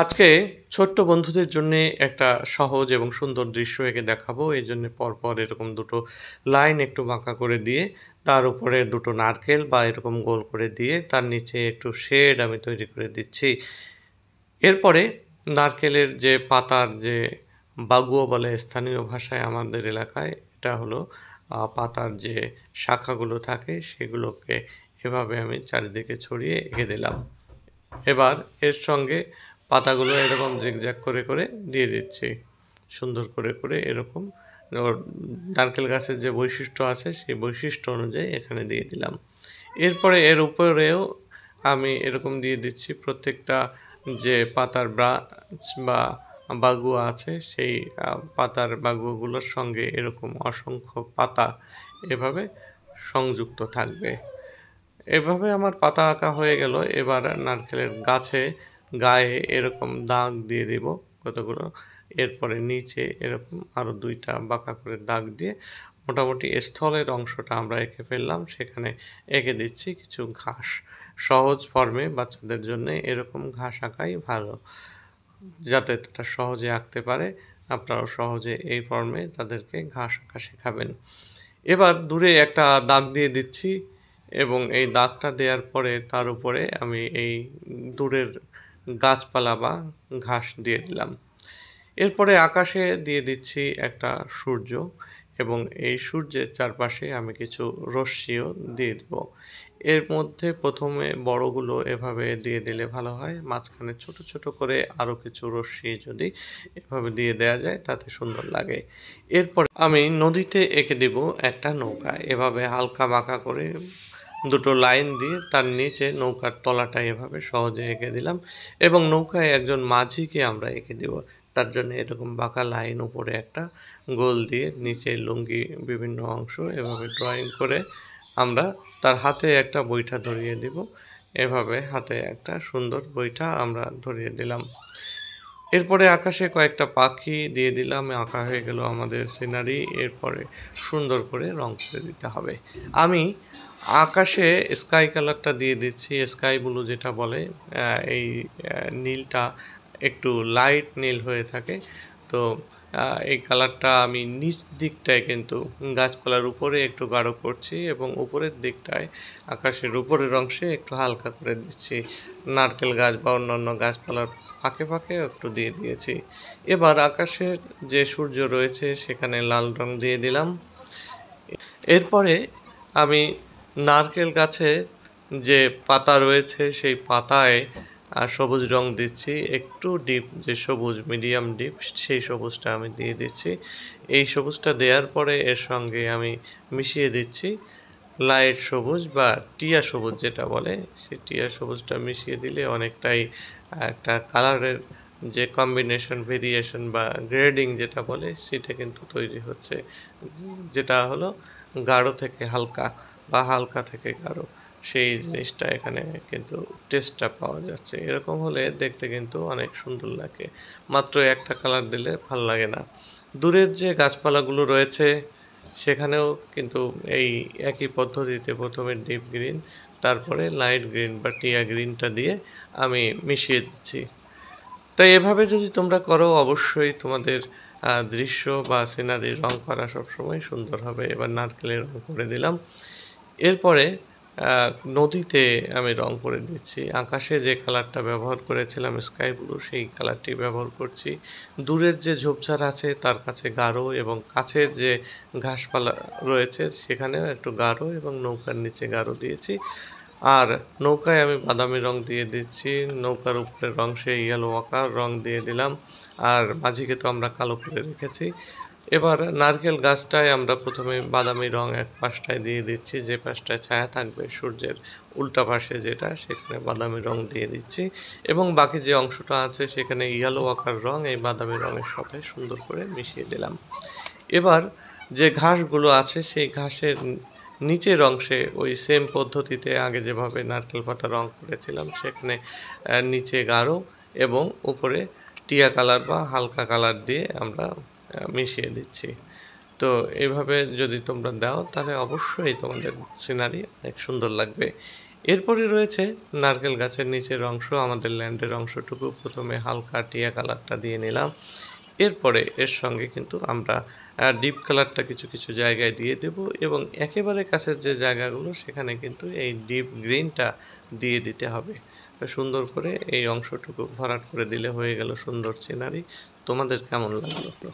আজকে ছোট্ট বন্ধুদের জন্যে একটা সহজ এবং সুন্দর দৃশ্য এঁকে দেখাবো। এজন্যে পরপর এরকম দুটো লাইন একটু বাঁকা করে দিয়ে, তার উপরে দুটো নারকেল বা এরকম গোল করে দিয়ে, তার নিচে একটু শেড আমি তৈরি করে দিচ্ছি। এরপরে নারকেলের যে পাতার যে বাগুয়া বলে স্থানীয় ভাষায় আমাদের এলাকায়, এটা হলো পাতার যে শাখাগুলো থাকে সেগুলোকে এভাবে আমি চারিদিকে ছড়িয়ে এঁকে দিলাম। এবার এর সঙ্গে পাতাগুলো এরকম জিগজ্যাগ করে করে দিয়ে দিচ্ছি, সুন্দর করে করে এরকম ওর নারকেল গাছের যে বৈশিষ্ট্য আছে সেই বৈশিষ্ট্য অনুযায়ী এখানে দিয়ে দিলাম। এরপরে এর উপরেও আমি এরকম দিয়ে দিচ্ছি প্রত্যেকটা যে পাতার ব্রাঞ্চ বা বাগুয়া আছে সেই পাতার বাগুয়াগুলোর সঙ্গে এরকম অসংখ্য পাতা এভাবে সংযুক্ত থাকবে। এভাবে আমার পাতা আঁকা হয়ে গেল। এবার নারকেলের গায়ে এরকম দাগ দিয়ে দিব কতগুলো। এরপরে নিচে এরকম আরও ২টা বাঁকা করে দাগ দিয়ে মোটামুটি স্থলের অংশটা আমরা এঁকে ফেললাম। সেখানে এঁকে দিচ্ছি কিছু ঘাস। সহজ ফর্মে বাচ্চাদের জন্যে এরকম ঘাস আঁকাই ভালো, যাতে তারা সহজে আঁকতে পারে। আপনারাও সহজে এই ফর্মে তাদেরকে ঘাস আঁকা শেখাবেন। এবার দূরে একটা দাগ দিয়ে দিচ্ছি এবং এই দাগটা দেওয়ার পরে তার উপরে আমি এই দূরের গাছপালা বা ঘাস দিয়ে দিলাম। এরপরে আকাশে দিয়ে দিচ্ছি একটা সূর্য এবং এই সূর্যের চারপাশে আমি কিছু রশ্মিও দিয়ে দেব। এর মধ্যে প্রথমে বড়গুলো এভাবে দিয়ে দিলে ভালো হয়, মাঝখানে ছোট ছোট করে আরও কিছু রশ্মি যদি এভাবে দিয়ে দেওয়া যায় তাতে সুন্দর লাগে। এরপর আমি নদীতে এঁকে দেব একটা নৌকা, এভাবে হালকা বাঁকা করে দুটো লাইন দিয়ে তার নিচে নৌকার তলাটা এভাবে সহজে এঁকে দিলাম এবং নৌকায় একজন মাঝিকে আমরা এঁকে দেব। তার জন্য এরকম বাঁকা লাইন উপরে একটা গোল দিয়ে নিচে লুঙ্গি বিভিন্ন অংশ এভাবে ড্রয়িং করে আমরা তার হাতে একটা বৈঠা ধরিয়ে দিব। এভাবে হাতে একটা সুন্দর বৈঠা আমরা ধরিয়ে দিলাম। এরপরে আকাশে কয়েকটা পাখি দিয়ে দিলাম, আঁকা হয়ে গেল আমাদের সিনারি। এরপরে সুন্দর করে রং করে দিতে হবে। আমি আকাশে স্কাই কালারটা দিয়ে দিচ্ছি, স্কাই ব্লু যেটা বলে। এই নীলটা একটু লাইট নীল হয়ে থাকে। তো এই কালারটা আমি নিচ দিকটায় কিন্তু গাছপালার উপরে একটু গাঢ় করছি এবং উপরের দিকটায় আকাশের উপরের অংশে একটু হালকা করে দিচ্ছি। নারকেল গাছ বা অন্যান্য গাছপালার ফাঁকে ফাঁকে একটু দিয়ে দিয়েছি। এবার আকাশের যে সূর্য রয়েছে সেখানে লাল রং দিয়ে দিলাম। এরপরে আমি নারকেল গাছের যে পাতা রয়েছে সেই পাতায় সবুজ রং দিচ্ছি, একটু ডিপ যে সবুজ মিডিয়াম ডিপ সেই সবুজটা আমি দিয়ে দিচ্ছি। এই সবুজটা দেওয়ার পরে এর সঙ্গে আমি মিশিয়ে দিচ্ছি লাইট সবুজ বা টিয়া সবুজ যেটা বলে, সেই টিয়া সবুজটা মিশিয়ে দিলে অনেকটাই একটা কালারের যে কম্বিনেশন ভেরিয়েশন বা গ্রেডিং যেটা বলে সেটা কিন্তু তৈরি হচ্ছে, যেটা হলো গাঢ় থেকে হালকা বা হালকা থেকে গাঢ়, সেই জিনিসটা এখানে কিন্তু টেস্টটা পাওয়া যাচ্ছে। এরকম হলে দেখতে কিন্তু অনেক সুন্দর লাগে। মাত্র একটা কালার দিলে ভালো লাগে না। দূরের যে গাছপালাগুলো রয়েছে সেখানেও কিন্তু এই একই পদ্ধতিতে প্রথমে ডিপ গ্রিন, তারপরে লাইট গ্রিন বা টিয়া গ্রিনটা দিয়ে আমি মিশিয়ে দিচ্ছি। তাই এভাবে যদি তোমরা করো অবশ্যই তোমাদের দৃশ্য বা সিনারি রং করা সবসময় সুন্দর হবে। এবার নারকেলের রং করে দিলাম। এরপরে নদীতে আমি রং করে দিচ্ছি। আকাশে যে কালারটা ব্যবহার করেছিলাম স্কাই ব্লু, সেই কালারটি ব্যবহার করছি। দূরের যে ঝোপঝাড় আছে তার কাছে গাঢ় এবং কাছের যে ঘাসপালা রয়েছে সেখানেও একটু গাঢ় এবং নৌকার নিচে গাঢ় দিয়েছি। আর নৌকায় আমি বাদামি রং দিয়ে দিচ্ছি। নৌকার উপরের অংশে ইয়েলো আকার রং দিয়ে দিলাম। আর মাঝিকে তো আমরা কালো করে রেখেছি। এবার নারকেল গাছটায় আমরা প্রথমে বাদামি রং এক পাশটায় দিয়ে দিচ্ছি, যে পাশটায় ছায়া থাকবে সূর্যের উল্টা পাশে যেটা, সেখানে বাদামি রং দিয়ে দিচ্ছি এবং বাকি যে অংশটা আছে সেখানে ইয়েলো আকার রং এই বাদামি রঙের সাথে সুন্দর করে মিশিয়ে দিলাম। এবার যে ঘাসগুলো আছে সেই ঘাসের নিচের অংশে ওই সেম পদ্ধতিতে আগে যেভাবে নারকেল পাতা রং করেছিলাম সেখানে নিচে গাঢ় এবং উপরে টিয়া কালার বা হালকা কালার দিয়ে আমরা মিশিয়ে দিচ্ছি। তো এইভাবে যদি তোমরা দাও তাহলে অবশ্যই তোমাদের সিনারি অনেক সুন্দর লাগবে। এরপরে রয়েছে নারকেল গাছের নিচের অংশ, আমাদের ল্যান্ডের অংশটুকু। প্রথমে হালকা টিয়া কালারটা দিয়ে নিলাম। এরপরে এর সঙ্গে কিন্তু আমরা ডিপ কালারটা কিছু, কিছু জায়গায় দিয়ে দেব এবং একেবারে কাছের যে জায়গাগুলো সেখানে কিন্তু এই ডিপ গ্রিনটা দিয়ে দিতে হবে। তো সুন্দর করে এই অংশটুকু ভরাট করে দিলে হয়ে গেল সুন্দর সিনারি। তোমাদের কেমন লাগলো?